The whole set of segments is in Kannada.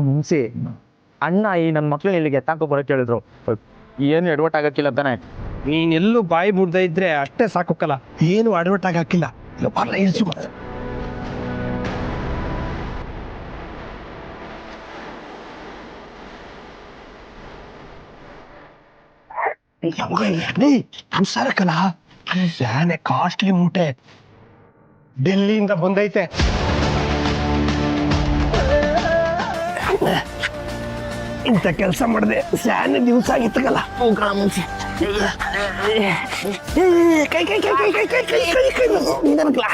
ಮುನ್ಸಿ ಅಣ್ಣ ಈ ನನ್ನ ಮಕ್ಳನ್ನ ಇಲ್ಲಿಗೆ ಎತ್ತಾಕೋ ಬರೋಕೆ ಹೇಳಿದ್ರು. ಏನು ಎಡವಟ್ ಆಗಕ್ಕಿಲ್ಲ ತಾನೆ? ನೀನೆಲ್ಲೂ ಬಾಯಿ ಮುಡ್ದ ಇದ್ರೆ ಅಷ್ಟೇ ಸಾಕೋಕ್ಕಲ್ಲ, ಏನು ಅಡವಟ್ ಹಾಕಿಲ್ಲ. ಹುಷಾರಕ್ಕಲ್ಲ, ಸ್ಯಾನೆ ಕಾಸ್ಟ್ಲಿ ಮೂಟೆ ಡೆಲ್ಲಿಯಿಂದ ಬಂದೈತೆ. ಇಂಥ ಕೆಲಸ ಮಾಡಿದೆ ಸ್ಯಾನೆ ದಿವಸ ಆಗಿತ್ತಲ್ಲ. ಕೈ ಕೈ ಕೈ ಕೈ ಕೈ ಕೈ ಕೈ ಕೈ ಕೈ ನಿಧಾನಕ್ಕಲ್ಲ.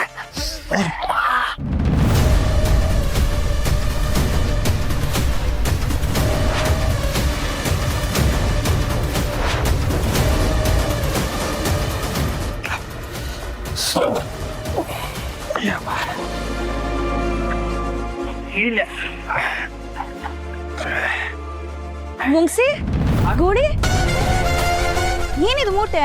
ಇಲ್ಲ ಮುಂಗ್ಸಿ ಗೋಡಿ ಏನಿದು ಮೂಟೆ?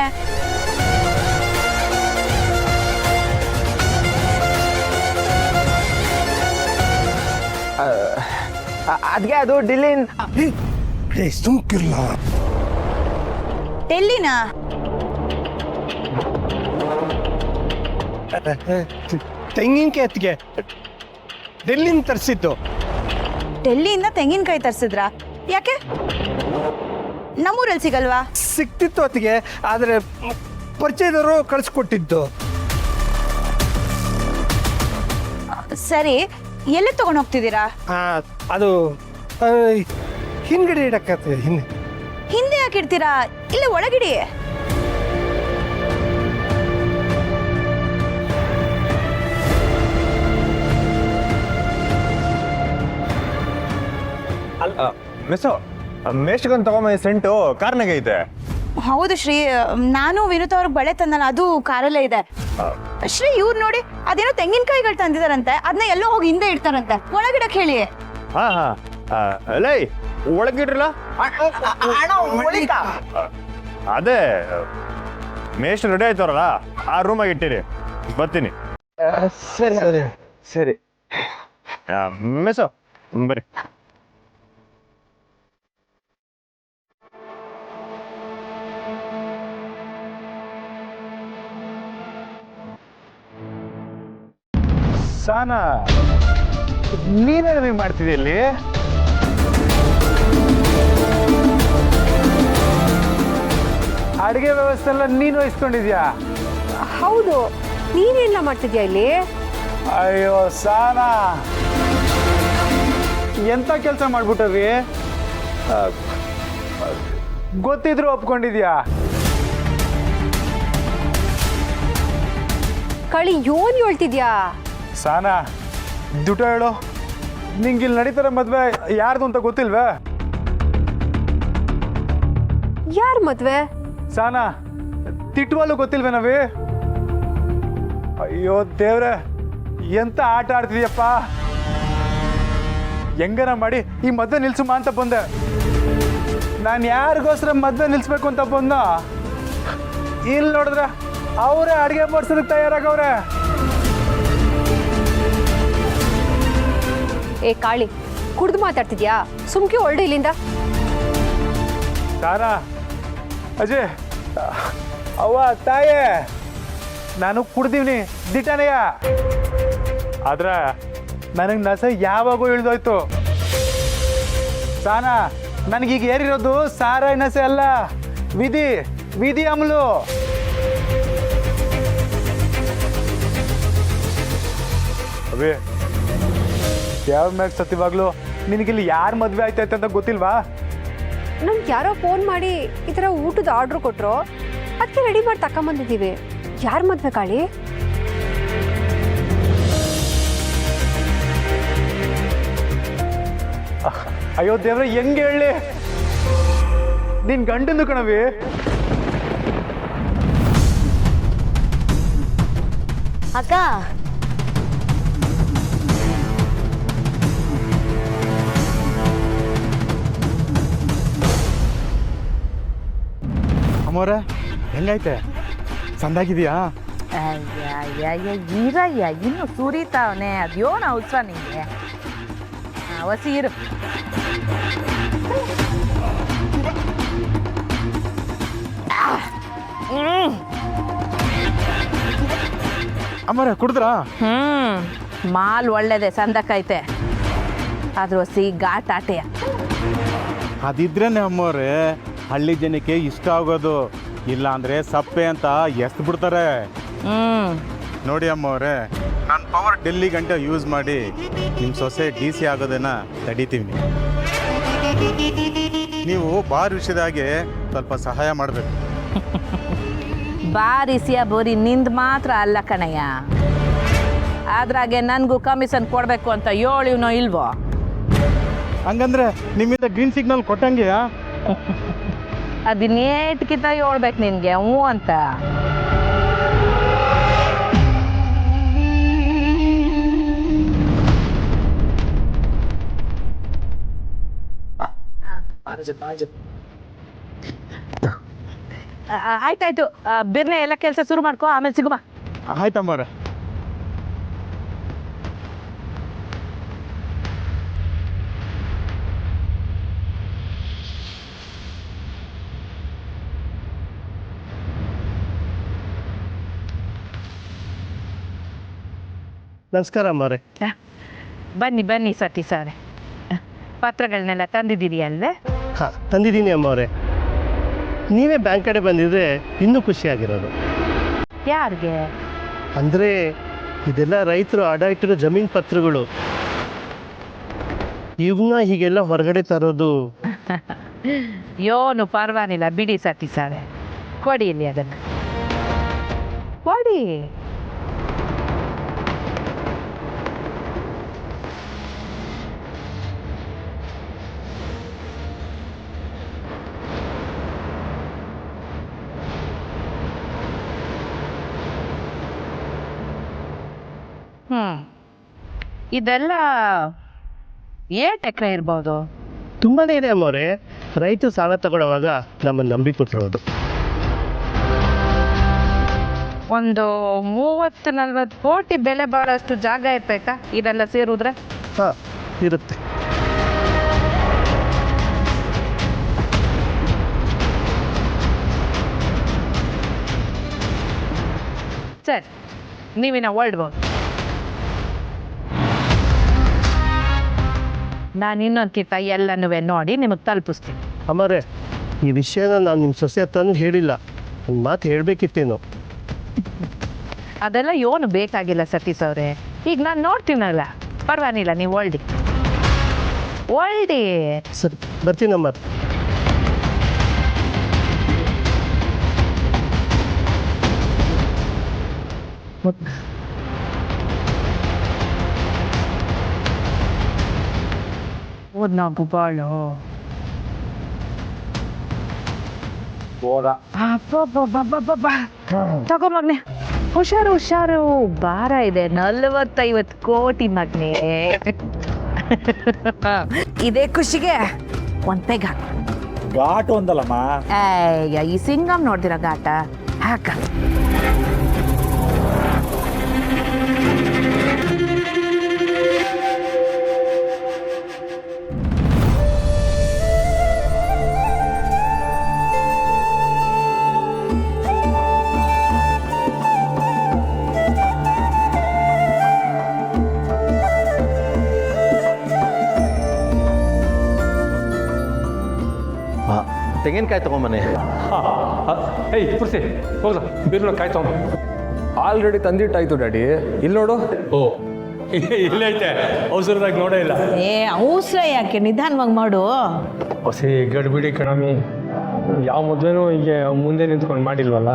ಅದ್ಗೆ ಅದು ಡೆಲ್ಲಿನ್. ಸುಮ್ಕಿರ್ಲ, ಡೆಲ್ಲಿನ ತೆಂಗಿನಕಾಯಿ ಎತ್ತಿಗೆ ಡೆಲ್ಲಿಂದ ತರಿಸಿದ್ದು. ಡೆಲ್ಲಿಯಿಂದ ತೆಂಗಿನಕಾಯಿ ತರಿಸಿದ್ರ? ಯಾಕೆ ನಮ್ಮೂರಲ್ಲಿ ಸಿಗಲ್ವಾ? ಸಿಕ್ತಿತ್ತು ಹೊತ್ತಿಗೆ, ಆದರೆ ಪರಿಚಯದವರು ಕಳಿಸ್ಕೊಟ್ಟಿದ್ದು. ಸರಿ, ಎಲ್ಲಿ ತಗೊಂಡು ಹೋಗ್ತಿದ್ದೀರಾ? ಅದು ಹಿಂದ್ಗಡೆ ಇಡಕ್ಕೆ ಹಿಂದೆ ಯಾಕೆ ಇಡ್ತೀರಾ? ಇಲ್ಲ ಒಳಗಿಡಿ. ಮಿಸ್ಸು ಮೇಷ್ಗನ್ ತಗೊಂಬ ಸೆಂಟು ಕಾರ್ನಾಗ ಐತೆ. ಹೌದು ಶ್ರೀ, ನಾನು ವಿನುತ್ ಅವ್ರಿಗೆ ಬಳೆ ತಂದಲ್ಲ, ಅದು ಕಾರಲ್ಲೇ ಇದೆ. ಶ್ರೀ ಇವ್ರು ನೋಡಿ, ಅದೇನೋ ತೆಂಗಿನಕಾಯಿಗಳು ತಂದಿದಾರಂತೆ, ಅದನ್ನ ಎಲ್ಲೋ ಹೋಗಿ ಹಿಂದೆ ಇಡ್ತಾರಂತೆ. ಒಳಗಿಡಕ್ ಹೇಳಿ. ಹಾ ಹಾ ಲೈ ಒಳಗಿಡ್ರಲ್ಲ. ಅದೇ ಮೇಷ್ ರೆಡಿ ಆಯ್ತಾರಲ್ಲ, ಆ ರೂಮಾಗಿ ಇಟ್ಟಿರಿ, ಬರ್ತೀನಿ. ಸರಿ ಸರಿ ಸರಿ ಮಿಸ್ಸು ಬರ್ರಿ. ಸಾನಾ, ನೀನೇನು ಮಾಡ್ತಿದ್ದೆ ಇಲ್ಲಿ? ಅಡುಗೆ ವ್ಯವಸ್ಥೆ ಎಲ್ಲ ನೀನು ವಹಿಸ್ಕೊಂಡಿದ್ಯಾ? ಹೌದು, ನೀನೇನ ಮಾಡ್ತಿದ್ಯಾ ಇಲ್ಲಿ? ಅಯ್ಯೋ ಸಾನಾ, ಎಂತ ಕೆಲಸ ಮಾಡ್ಬಿಟ್ಟವಿ? ಗೊತ್ತಿದ್ರು ಒಪ್ಕೊಂಡಿದ್ಯಾ? ಕಳಿ ಯೋನ್ ಹೇಳ್ತಿದ್ಯಾ? ಸಾನಾ, ದುಡ್ಡು ಹೇಳು, ನಿಂಗಿಲ್ಲಿ ನಡೀತಾರ ಮದ್ವೆ ಯಾರ್ದು ಅಂತ ಗೊತ್ತಿಲ್ವೇ? ಯಾರ ಮದ್ವೆ? ಸಾನಾ, ತಿಟ್ಟುವಲ್ಲೂ ಗೊತ್ತಿಲ್ವೇನವಿ? ಅಯ್ಯೋ ದೇವ್ರೆ, ಎಂತ ಆಟ ಆಡ್ತಿದ್ಯಪ್ಪ! ಹೆಂಗನ ಮಾಡಿ ಈ ಮದ್ವೆ ನಿಲ್ಸುಮ ಅಂತ ಬಂದೆ. ನಾನು ಯಾರಿಗೋಸ್ಕರ ಮದ್ವೆ ನಿಲ್ಸ್ಬೇಕು ಅಂತ ಬಂದ, ಇಲ್ಲಿ ನೋಡಿದ್ರೆ ಅವರೇ ಅಡುಗೆ ಮಾಡ್ಸೋದಕ್ಕೆ ತಯಾರಾಗವ್ರೆ. ಏ ಕಾಳಿ, ಕುಡ್ದು ಮಾತಾಡ್ತಿದ್ಯಾ? ಸುಮ್ಕೆ ಹೊರಡು ಇಲ್ಲಿಂದ. ಸಾನಾ, ಅಜಯ್, ಅವ್ವ ತಾಯೇ, ನಾನು ಕುಡ್ದೀವ್ನಿ ದಿಟಾನೆಯ, ಆದ್ರೆ ನನಗೆ ನಸ ಯಾವಾಗೂ ಇಳ್ದೋಯ್ತು. ಸಾನಾ, ನನಗೀಗ ಏರಿರೋದು ಸಾರಾಯಿ ನಸೆ ಅಲ್ಲ, ವಿಧಿ ವಿಧಿ ಅಮಲು. ಅವೇ ಯಾವ ಮ್ಯಾಗ ಸತ್ಯವಾಗ್ಲು ನಿನಗಿಲ್ಲಿ ಯಾರು ಮದ್ವೆ ಆಯ್ತೈತೆ ಅಂತ ಗೊತ್ತಿಲ್ವಾ? ನಮ್ಗೆ ಯಾರೋ ಫೋನ್ ಮಾಡಿ ಈ ಥರ ಊಟದ ಆರ್ಡ್ರ್ ಕೊಟ್ಟರು, ಅದಕ್ಕೆ ರೆಡಿ ಮಾಡಿ ತಕೊಂಬಂದಿದ್ದೀವಿ. ಯಾರ ಮದ್ವೆ ಕಾಳಿ? ಅಯ್ಯೋ ದೇವ್ರೆ, ಹೆಂಗೆ ಹೇಳಿ? ನಿನ್ ಗಂಡಂದು ಕಣವಿ. ಅಕ್ಕ, ಅಮ್ಮವ್ರೆ, ಹೆಂಗೈತೆ? ಸಂದಾಗಿದೆಯಾ? ಈರಯ್ಯ ಇನ್ನು ಸುರಿತಾವನೆ, ಅದ್ಯೋನ ಅವಸರ ನಿಂಗೆ. ವಸಿ ಇರು. ಅಮ್ಮರ ಕುಡಿದ್ರಾ? ಮಾಲ್ ಒಳ್ಳೇದೆ, ಸಂದಕ್ಕೈತೆ. ಆದ್ರೂ ವಸಿ ಘಾಟ್ ಆಟೆಯ. ಅದಿದ್ರೇನೆ ಅಮ್ಮವ್ರೆ ಹಳ್ಳಿ ಜನಕ್ಕೆ ಇಷ್ಟ ಆಗೋದು. ಇಲ್ಲ ಅಂದರೆ ಸಪ್ಪೆ ಅಂತ ಎಸ್ದು ಬಿಡ್ತಾರೆ. ನೋಡಿ ಅಮ್ಮವ್ರೆ, ನನ್ನ ಪವರ್ ಡೆಲ್ಲಿ ಗಂಟೆ ಯೂಸ್ ಮಾಡಿ ನಿಮ್ಮ ಸೊಸೆ DC ಆಗೋದನ್ನ ತಡಿತೀವಿ. ನೀವು ಬಾರ್ ವಿಷಯದಾಗೆ ಸ್ವಲ್ಪ ಸಹಾಯ ಮಾಡಬೇಕು. ಬಾರಿಸಿಯ ಬೋರಿ ನಿಂದು ಮಾತ್ರ ಅಲ್ಲ ಕಣಯ್ಯ, ಅದ್ರಾಗೆ ನನಗೂ ಕಮಿಷನ್ ಕೊಡಬೇಕು ಅಂತ ಹೇಳಿವ್ನೋ ಇಲ್ವೋ? ಹಂಗಂದ್ರೆ ನಿಮ್ಮಿಂದ ಗ್ರೀನ್ ಸಿಗ್ನಲ್ ಕೊಟ್ಟಂಗೆ? ಅದನ್ನೇಟ್ಕಿಂತ ಹೇಳ್ಬೇಕು ನಿನಗೆ ಹ್ಞೂ ಅಂತ. ಆಯ್ತಾಯ್ತು, ಬಿರ್ನೆ ಎಲ್ಲ ಕೆಲಸ ಶುರು ಮಾಡ್ಕೊ, ಆಮೇಲೆ ಸಿಗುವ. ಆಯ್ತಮ್ಮವ್ರೆ. ನಮಸ್ಕಾರ ಅಮ್ಮವ್ರೆ. ಬನ್ನಿ ಬನ್ನಿ ಸತಿ ಸಾರೆ, ಪತ್ರಗಳನ್ನೆಲ್ಲ ತಂದಿದ್ದೀರಿಯಲ್ಲೇ? ಹಾಂ, ತಂದಿದ್ದೀನಿ ಅಮ್ಮವ್ರೆ. ನೀವೇ ಬ್ಯಾಂಕ್ ಕಡೆ ಬಂದಿದ್ರೆ ಇನ್ನೂ ಖುಷಿಯಾಗಿರೋದು. ಯಾರಿಗೆ? ಅಂದರೆ ಇದೆಲ್ಲ ರೈತರು ಅಡ ಇಟ್ಟಿರೋ ಜಮೀನು ಪತ್ರಗಳು. ಇವನ್ನ ಹೀಗೆಲ್ಲ ಹೊರಗಡೆ ತರೋದು. ಯೋನು ಪರವಾಗಿಲ್ಲ ಬಿಡಿ ಸತಿ ಸಾರೆ, ಕೊಡಿ ಇಲ್ಲಿ ಅದನ್ನು ಕೊಡಿ. ಇದೆಲ್ಲ ಏಟ್ ಎಕರೆ ಇರ್ಬೋದು? ತುಂಬಾ ಇದೆ ಅಮ್ಮವ್ರೆ. ರೈತರು ಸಾಲ ತಗೊಳ್ಳೋವಾಗ ನಮ್ಮನ್ನು ನಂಬಿ ಕೊಟ್ಟಿರೋದು. ಒಂದು 30-40 ಕೋಟಿ ಬೆಲೆ ಬಾಳೋಷ್ಟು ಜಾಗ ಇರ್ಬೇಕಾ ಇದೆಲ್ಲ ಸೇರಿದ್ರೆ? ಹಾಂ, ಇರುತ್ತೆ. ಸರಿ, ನೀವಿನ ಹೊರಡ್ಬೋದು. ನಾನು ಇನ್ನೊಂದ್ಕಿಂತ ಎಲ್ಲನೂ ನೋಡಿ ನಿಮಗೆ ತಲುಪಿಸ್ತೀನಿ. ಅಮ್ಮವ್ರೆ, ಈ ವಿಷಯನ ನಾನು ನಿಮ್ಮ ಸೊಸೆ ಹತ್ರನೂ ಹೇಳಿಲ್ಲ. ಒಂದು ಮಾತು ಹೇಳಬೇಕಿತ್ತೇನೋ. ಅದೆಲ್ಲ ಏನು ಬೇಕಾಗಿಲ್ಲ ಸತೀಶ್ ಅವರೇ, ಈಗ ನಾನು ನೋಡ್ತೀನಲ್ಲ, ಪರವಾಗಿಲ್ಲ, ನೀವು ಹೊರಡಿ. ಸರಿ, ಬರ್ತೀನಮ್ಮ. ನಾವು ಬಾಳು ತಗೋ ಮಗ್ನೆ, ಹುಷಾರು ಹುಷಾರು, ಭಾರ ಇದೆ. 40-50 ಕೋಟಿ ಮಗ್ನೆ. ಇದೇ ಖುಷಿಗೆ ಒಂದು ಪೆಗ್ ಹಾಕ. ಘಾಟು ಒಂದಲ್ಲಮ್ಮ. ಈ ಸಿಂಗಮ್ ನೋಡ್ದಿರ ಘಾಟ ಹಾಕ. ತೆಂಗಿನಕಾಯಿ ತಗೊಂಬನ್ನಿ. ಏಯ್ ಪುರ್ಸಿ ಹೋಗ್ಲ, ಬೀರ್ನ ಕಾಯಿ ತಗೊಂಡು. ಆಲ್ರೆಡಿ ತಂದಿಟ್ಟಾಯ್ತು ಡ್ಯಾಡಿ. ಇಲ್ಲಿ ನೋಡು. ಓ ಇಲ್ಲೈತೆ, ಅವಸರದಾಗ ನೋಡೇ ಇಲ್ಲ. ಅವಸರ ಯಾಕೆ, ನಿಧಾನವಾಗಿ ಮಾಡು. ಹೊಸಿ ಗಡ್ಬಿಡಿ ಕಣಮಿ, ಯಾವ ಮದುವೆನೂ ಹೀಗೆ ಮುಂದೆ ನಿಂತ್ಕೊಂಡು ಮಾಡಿಲ್ವಲ್ಲ.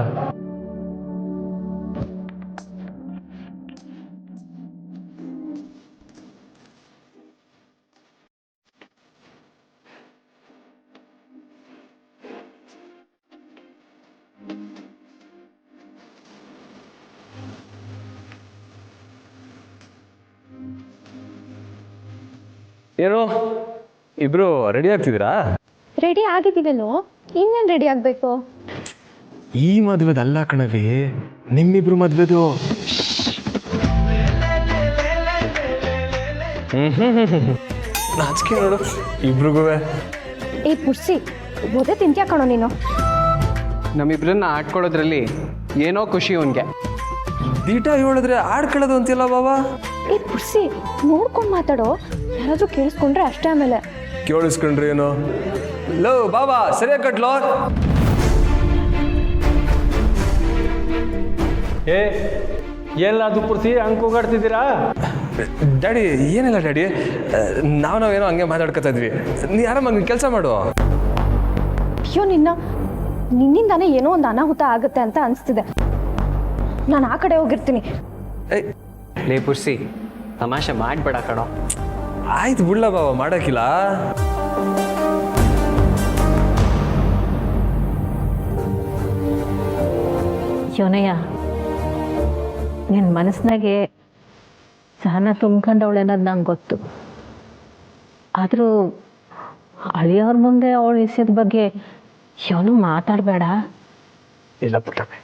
ಏನು ಇಬ್ರು ರೆಡಿ ಆಗ್ತಿದ್ದೀರಾ? ರೆಡಿ ಆಗಿದ್ದೀನೋ, ಇನ್ನೇನು ರೆಡಿ ಆಗಬೇಕು? ಈ ಮದುವೆದಲ್ಲ ಕಣವಿ, ನಿಮ್ಮಿಬ್ರು ಮದುವೆದು. ನಾಚಿಕೆ ನೋಡು ಇಬ್ರಿಗೂ. ಏ ಪುರ್ಸಿ ಬೋದೆ ತಿಂತ್ಯಾ ಕಣೋ ನೀನು. ನಮ್ಮಿಬ್ರನ್ನ ಆಡ್ಕೊಳ್ಳೋದ್ರಲ್ಲಿ ಏನೋ ಖುಷಿ ಅವನಿಗೆ. ದೀಟ ಹೇಳಿದ್ರೆ ಆಡ್ಕೊಳ್ಳೋದು ಅಂತಿಲ್ಲ ಬಾಬಾ. ಏ ಪುರ್ಸಿ ನೋಡ್ಕೊಂಡು ಮಾತಾಡೋ, ಯಾರಾದ್ರೂ ಕೇಳಿಸ್ಕೊಂಡ್ರೆ ಅಷ್ಟೇ. ಆಮೇಲೆ ಕೇಳಿಸ್ಕೊಂಡ್ರಿ ಏನೋ. ಲೋ ಬಾಬಾ ಸರಿಯಾಗಿ ಕಟ್ಲೋ. ಏ ಎಲ್ಲಾದ್ರು ಪುರ್ಸಿ ಹಂಗೆ ಕೂಗಾಡ್ತಿದ್ದೀರಾ? ಡ್ಯಾಡಿ ಏನಿಲ್ಲ ಡ್ಯಾಡಿ, ನಾವೇನೋ ಹಂಗೆ ಮಾತಾಡ್ಕೊತಾ ಇದ್ವಿ. ನೀ ಆರಾಮಾಗಿ ಕೆಲಸ ಮಾಡು. ಅಯ್ಯೋ ನಿನ್ನಿಂದಾನೇ ಏನೋ ಒಂದು ಅನಾಹುತ ಆಗುತ್ತೆ ಅಂತ ಅನಿಸ್ತಿದೆ. ನಾನು ಆ ಕಡೆ ಹೋಗಿರ್ತೀನಿ. ಲೇ ಪುರ್ಸಿ ತಮಾಷೆ ಮಾಡ್ಬೇಡ ಕಣೋ. ಆಯ್ತು ಬಿಡ್ಲ ಬಾಬಾ, ಮಾಡೋಕ್ಕಿಲ್ಲ. ಯೋನಯ್ಯ, ನಿನ್ನ ಮನಸ್ಸಿನಾಗೆ ಸಹನ ತುಂಬ್ಕೊಂಡವಳೆ ಅನ್ನೋದು ನಂಗೆ ಗೊತ್ತು. ಆದರೂ ಅಳಿಯವ್ರ ಮುಂದೆ ಅವಳ ವಿಷಯದ ಬಗ್ಗೆ ಏನೂ ಮಾತಾಡಬೇಡ. ಇಲ್ಲ ಪುಟ್ಟಮ್ಮೆ,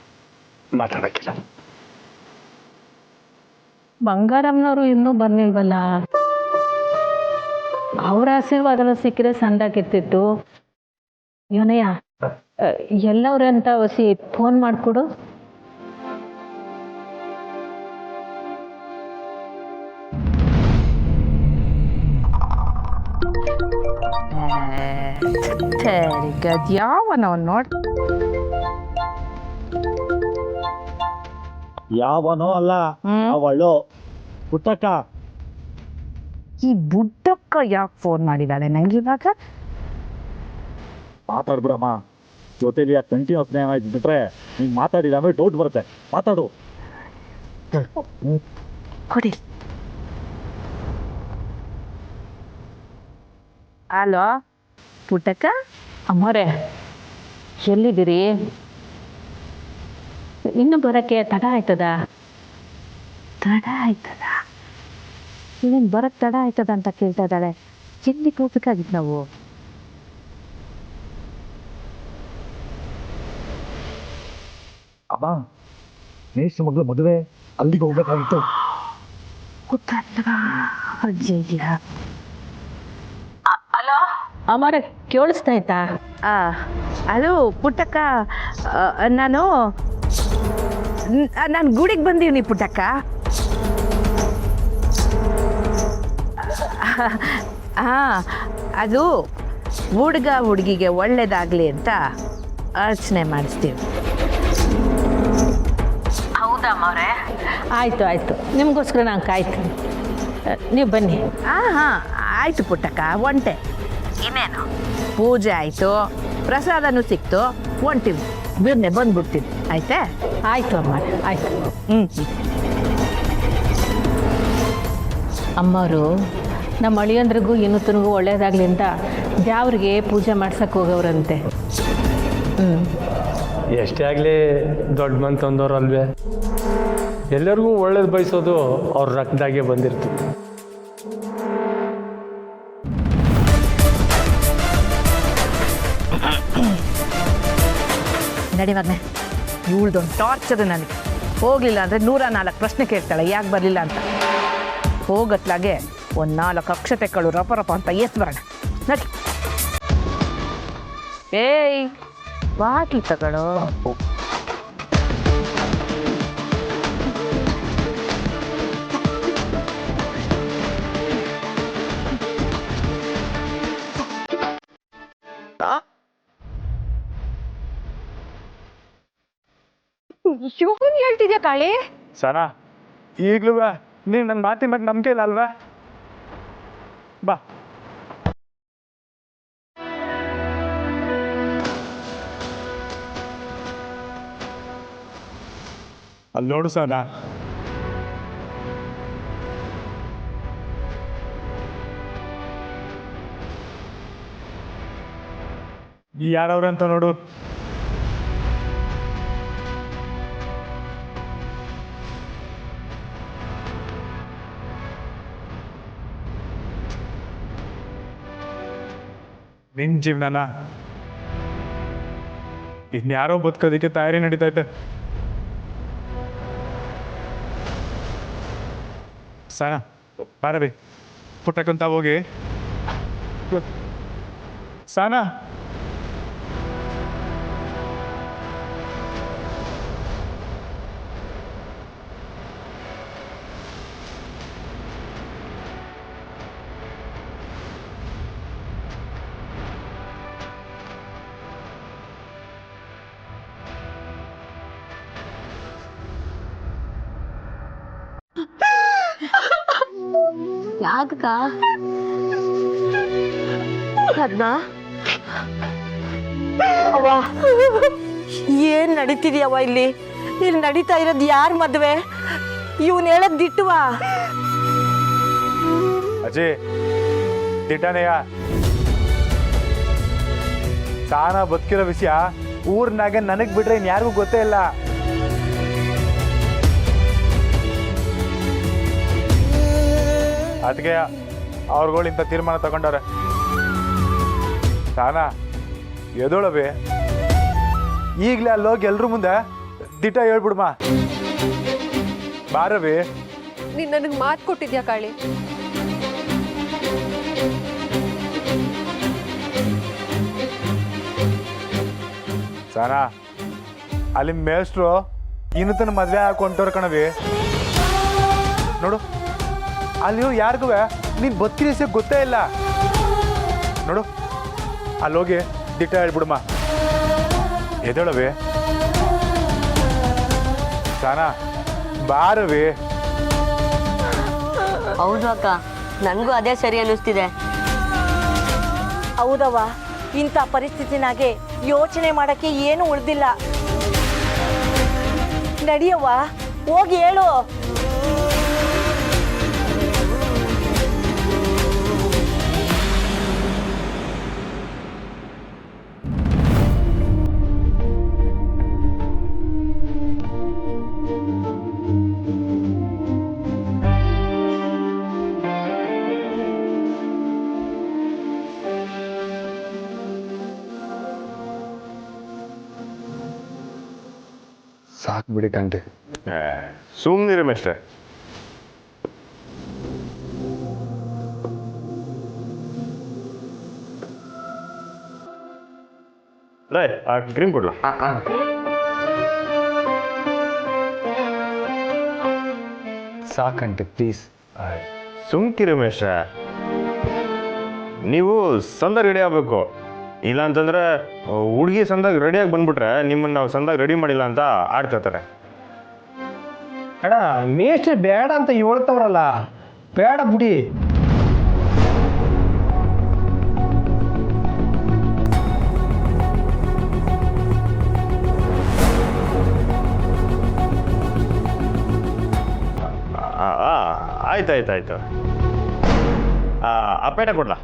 ಮಾತಾಡೋಕ್ಕಿಲ್ಲ. ಬಂಗಾರಮ್ಮನವರು ಇನ್ನೂ ಬರ್ನಿಲ್ವಲ್ಲ? ಅವ್ರ ಆಶೀರ್ವಾದ ಸಿಕ್ಕರೆ ಸಂದಾಕಿರ್ತಿತ್ತು. ಯೋನಯ್ಯ, ಎಲ್ಲವ್ರೆ ಅಂತ ಹೊಸಿ ಫೋನ್ ಮಾಡಿಕೊಡು. ಸರಿ ಗದ್ಯಾವನವ ನೋಡ್. ಯಾವನೋ ಅಲ್ಲ, ಅವಳು ಪುಟ್ಟಕ್ಕ. ಈ ಬುಡ್ಡಕ್ಕ ಯಾಕೆ ಫೋನ್ ಮಾಡಿದ್ದಾಳೆ ನಂಗೆ ಇವಾಗ? ಮಾತಾಡ್ಬಿಡಮ್ಮ, ಜೊತೆಲಿ ಆ ಕಂಟಿನ್ಯೂಸ್ ನೇಮ್ ಆಯ್ತು ಬಿಟ್ರೆ ನೀನು ಮಾತಾಡಿಲ್ಲ ಅಂದ್ರೆ ಡೌಟ್ ಬರುತ್ತೆ. ಮಾತಾಡು. ಕೊಡಿ. ಹಲೋ ಪುಟ್ಟಕ್ಕ, ಅಮ್ಮೋರೆ ಎಲ್ಲಿದ್ದೀರಿ? ಇನ್ನು ಬರೋಕ್ಕೆ ತಡ ಆಯ್ತದ? ಇನ್ನೇನು ಬರೋಕ್ಕೆ ತಡ ಆಯ್ತದ ಅಂತ ಕೇಳ್ತಾ ಇದ್ದಾಳೆ. ಎಲ್ಲಿಗೆ ಹೋಗ್ಬೇಕಾಗಿತ್ತು ನಾವು? ಅಮ್ಮ, ನೇಷ್ ಮಗಳು ಮದುವೆ, ಅಲ್ಲಿಗೆ ಹೋಗ್ಬೇಕಾಗಿತ್ತು. ಅಜ್ಜಯ್ಯ. ಹಲೋ ಅಮ್ಮೋರೆ, ಕೇಳಿಸ್ತಾಯ್ತಾ? ಅದು ಪುಟ್ಟಕ್ಕ, ನಾನು ಗುಡಿಗೆ ಬಂದೀನಿ ಪುಟ್ಟಕ್ಕ. ಅದು ಹುಡುಗ ಹುಡುಗಿಗೆ ಒಳ್ಳೇದಾಗಲಿ ಅಂತ ಅರ್ಚನೆ ಮಾಡಿಸ್ತೀವಿ. ಹೌದಾ ಅಮ್ಮವ್ರೆ? ಆಯಿತು, ನಿಮಗೋಸ್ಕರ ನಾನು ಕಾಯ್ತೀನಿ. ನೀವು ಬನ್ನಿ. ಹಾಂ ಆಯಿತು ಪುಟ್ಟಕ್ಕ, ಒಂಟೆ. ಇನ್ನೇನು ಪೂಜೆ ಆಯಿತು, ಪ್ರಸಾದನೂ ಸಿಕ್ತು, ಹೊಂಟಿವಿ. ಬಿರ್ನೆ ಬಂದ್ಬಿಡ್ತೀನಿ. ಆಯ್ತಾ? ಆಯಿತು ಅಮ್ಮ, ಆಯಿತು. ಅಮ್ಮವರು ನಮ್ಮ ಅಳಿಯಂದ್ರಿಗೂ ಇನ್ನೂತನಿಗೂ ಒಳ್ಳೇದಾಗಲಿ ಅಂತ ದೇವ್ರಿಗೆ ಪೂಜೆ ಮಾಡ್ಸಕ್ಕೆ ಹೋಗವ್ರಂತೆ. ಎಷ್ಟೇ ಆಗಲಿ ದೊಡ್ಡ ಮನ್ ತಂದವ್ರು ಅಲ್ವೇ? ಎಲ್ಲರಿಗೂ ಒಳ್ಳೇದು ಬಯಸೋದು ಅವ್ರ ರಕ್ತದಾಗೆ ಬಂದಿರ್ತದೆ. ನಡಿ ಮಗನೆ, ಇವಳ್ದೊಂದು ಟಾರ್ಚರ್ ನನಗೆ. ಹೋಗಲಿಲ್ಲ ಅಂದರೆ 104 ಪ್ರಶ್ನೆ ಕೇಳ್ತಾಳೆ ಯಾಕೆ ಬರಲಿಲ್ಲ ಅಂತ. ಹೋಗತ್ಲಾಗೆ ಒಂದು 4 ಅಕ್ಷತೆಗಳು ರಪ ಅಂತ ಎಸ್ ಬರೋಣ. ನಡಿ. ಏಯ್ ಬಾಟ್ಲಿ ತಗೊಳ್ಳೋ. ಶಿವನ್ ಹೇಳ್ತಿದ್ಯಾ ಕಾಳಿ? ಸನಾ, ಈಗಲೂ ನೀನು ನನ್ನ ಮಾತಿನ ಬಗ್ಗೆ ನಂಬಿಕೆ ಇಲ್ಲ ಅಲ್ವಾ? ಬಾ. ಅಲ್ಲಿ ನೋಡು ಸನಾ, ಯಾರವ್ರಂತ ನೋಡು. ನಿನ್ನ ಜೀವನನ ಇನ್ಯಾರೋ ಬದುಕೋದಕ್ಕೆ ತಯಾರಿ ನಡೀತೈತೆ. ಸನ ಬಾರವಿ, ಪುಟ್ಟಕ್ಕಂತ ಹೋಗಿ ಸಾನಾ ಯಾಕ ಅದ್ನ ಅವ್ವ ಏನ್ ನಡೀತಿದ್ಯವ್ವ ಇಲ್ಲಿ ನಡೀತಾ ಇರೋದು ಯಾರ ಮದ್ವೆ ಇವನ್ ಹೇಳದ್ ದಿಟ್ಟವಾ ಅಜ್ಜಿ ದಿಟ್ಟನೆಯ ಸಾನ ಬದುಕಿರೋ ವಿಷಯ ಊರ್ನಾಗ ನನಗ್ ಬಿಟ್ರೆ ಇನ್ ಯಾರಿಗೂ ಗೊತ್ತೇ ಇಲ್ಲ. ಅದಕ್ಕೆ ಅವ್ರುಗಳು ಇಂಥ ತೀರ್ಮಾನ ತಗೊಂಡವ್ರೆ. ಸಾನ ಎದೋಳವಿ ಈಗಲೇ ಅಲ್ಲಿ ಹೋಗಿ ಎಲ್ರ ಮುಂದೆ ದಿಟ್ಟ ಹೇಳ್ಬಿಡ್ಮ. ಬಾರವಿ, ನೀನ್ ನನಗೆ ಮಾತು ಕೊಟ್ಟಿದ್ಯಾ ಕಾಳಿ? ಸಾನ ಅಲ್ಲಿ ಮೇಷ್ಟ್ರು ಇನ್ನತನ ಮದ್ವೆ ಹಾಕೊಂಡವ್ರ ಕಣವಿ. ನೋಡು ಅಲ್ಲಿ ಯಾರಿಗೂ ನೀನ್ ಬದುಕಿನ ವಿಷಯ ಗೊತ್ತೇ ಇಲ್ಲ. ನೋಡು ಅಲ್ಲಿ ಹೋಗಿ ದಿಟ್ಟ ಹೇಳ್ಬಿಡಮ್ಮ. ಎದಳವಿ ಸಾನ, ಬಾರವಿ. ಹೌದು ಅಕ್ಕ, ನನಗೂ ಅದೇ ಸರಿ ಅನ್ನಿಸ್ತಿದೆ. ಹೌದವ್ವ, ಇಂಥ ಪರಿಸ್ಥಿತಿನಾಗೆ ಯೋಚನೆ ಮಾಡಕ್ಕೆ ಏನು ಉಳ್ದಿಲ್ಲ. ನಡಿಯವ್ವ, ಹೋಗಿ ಹೇಳು. ಸಾಕು ಬಿಡಿ ಕಂಡ್ರಿ. ಸುಮ್ಮನಿರಿ ಮೇಷ್ಟ್ರೆ. ರೈ ಆ ಕ್ರೀಮ್ ಕೊಡ್ಲ? ಸಾಕಂಟಿ ಪ್ಲೀಸ್. ಸುಮ್ಕಿರಿ ಮೇಷ್ಟ್ರೆ, ನೀವು ಸಂದಾಗ ರೆಡಿ ಆಗಬೇಕು. ಇಲ್ಲ ಅಂತಂದ್ರೆ ಹುಡುಗಿ ಸಂದಾಗ ರೆಡಿಯಾಗಿ ಬಂದ್ಬಿಟ್ರೆ ನಿಮ್ಮನ್ನು ನಾವು ಸಂದಾಗ ರೆಡಿ ಮಾಡಿಲ್ಲ ಅಂತ ಆಡ್ತಿರ್ತಾರೆ. ಅಣ್ಣ ಮೇಷ್ಟ್ರೆ ಬೇಡ ಅಂತ ಹೇಳ್ತವ್ರಲ್ಲ, ಬೇಡ ಬಿಡಿ. ಆಯ್ತಾಯ್ತಾಯ್ತು. ಆ ಪೇಟ ಕೊಡ್ಲ?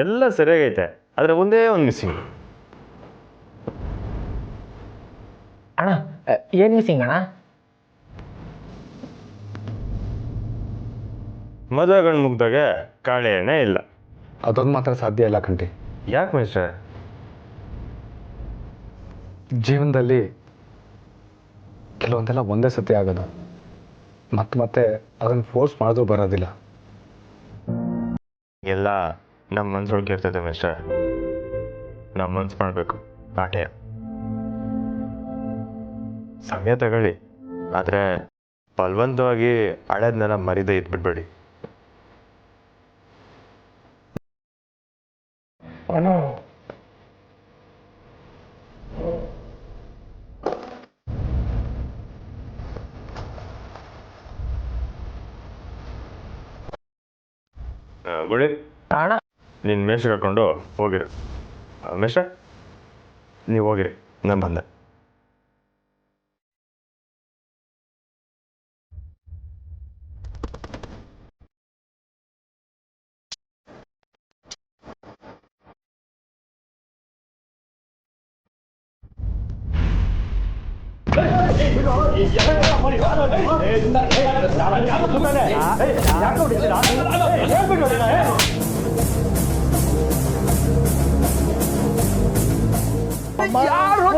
ಎಲ್ಲ ಸರಿಯಾಗೈತೆ, ಆದರೆ ಒಂದೇ ಒಂದು ಮಿಸ್ಸಿಂಗ್. ಅಣ್ಣ ಏನು ಮಿಸ್ಸಿಂಗ್ ಅಣ್ಣ? ಮದುವೆಗಳು ಮುಗ್ದಾಗ ಕಾಳೆ ಎಣ್ಣೆ ಇಲ್ಲ. ಅದೊಂದು ಮಾತ್ರ ಸಾಧ್ಯ ಇಲ್ಲ ಕಂಟಿ. ಯಾಕೆ ಮೇಷ್ಟ್ರೆ? ಜೀವನದಲ್ಲಿ ಕೆಲವೊಂದೆಲ್ಲ ಒಂದೇ ಸತಿ ಆಗೋದು, ಮತ್ತೆ ಅದನ್ನು ಫೋರ್ಸ್ ಮಾಡಿದ್ರೂ ಬರೋದಿಲ್ಲ. ಎಲ್ಲ ನಮ್ಮ ಮನ್ಸೊಳಗೆ ಇರ್ತೈತೆ ಮೇಷ್ಟ್ರೆ. ನಮ್ಮ ಮನ್ಸು ಮಾಡಬೇಕು ಆಟೆ. ಸಮಯ ತಗೊಳ್ಳಿ, ಆದರೆ ಬಲವಂತವಾಗಿ ಹಳೇದನ್ನೆಲ್ಲ ಮರಿದೇ ಇದ್ಬಿಡ್ಬೇಡಿ. ಅಣ್ಣ ಗುಡಿ ಅಣ್ಣ ನಿನ್ನ ಮೇಷ್ಟ್ರಿಗೆ ಹಾಕೊಂಡು ಹೋಗಿರಿ. ಮೇಷ್ಟ್ರೆ ನೀವು ಹೋಗಿರಿ, ನಾನು ಬಂದೆ.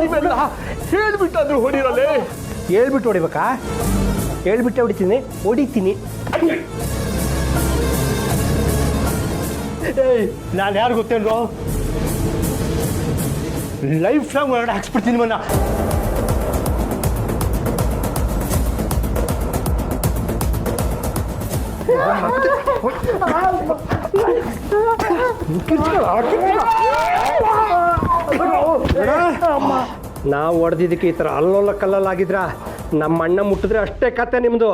ನೀವೆಲ್ಲ ಹೇಳ್ಬಿಟ್ಟಾದ್ರು ಹೊಡಿರಲ್ಲೇ. ಹೇಳ್ಬಿಟ್ಟು ಹೊಡಿಬೇಕಾ? ಹೇಳ್ಬಿಟ್ಟೆ ಹೊಡಿತೀನಿ. ಏಯ್, ನಾನು ಯಾರು ಗೊತ್ತೇನೋ, ಲೈಫ್ ಲಾಂಗ್ ಒಳಗಡೆ ಹಾಕ್ಸ್ಬಿಡ್ತೀನಿ ಮನ್ನ. ನಾವು ಹೊಡೆದಿದ್ದಕ್ಕೆ ಈ ಥರ ಅಲ್ಲೋಲ ಕಲ್ಲಲ್ಲಾಗಿದ್ರ ನಮ್ಮ ಅಣ್ಣ ಮುಟ್ಟಿದ್ರೆ ಅಷ್ಟೇ ಕತೆ ನಿಮ್ಮದು.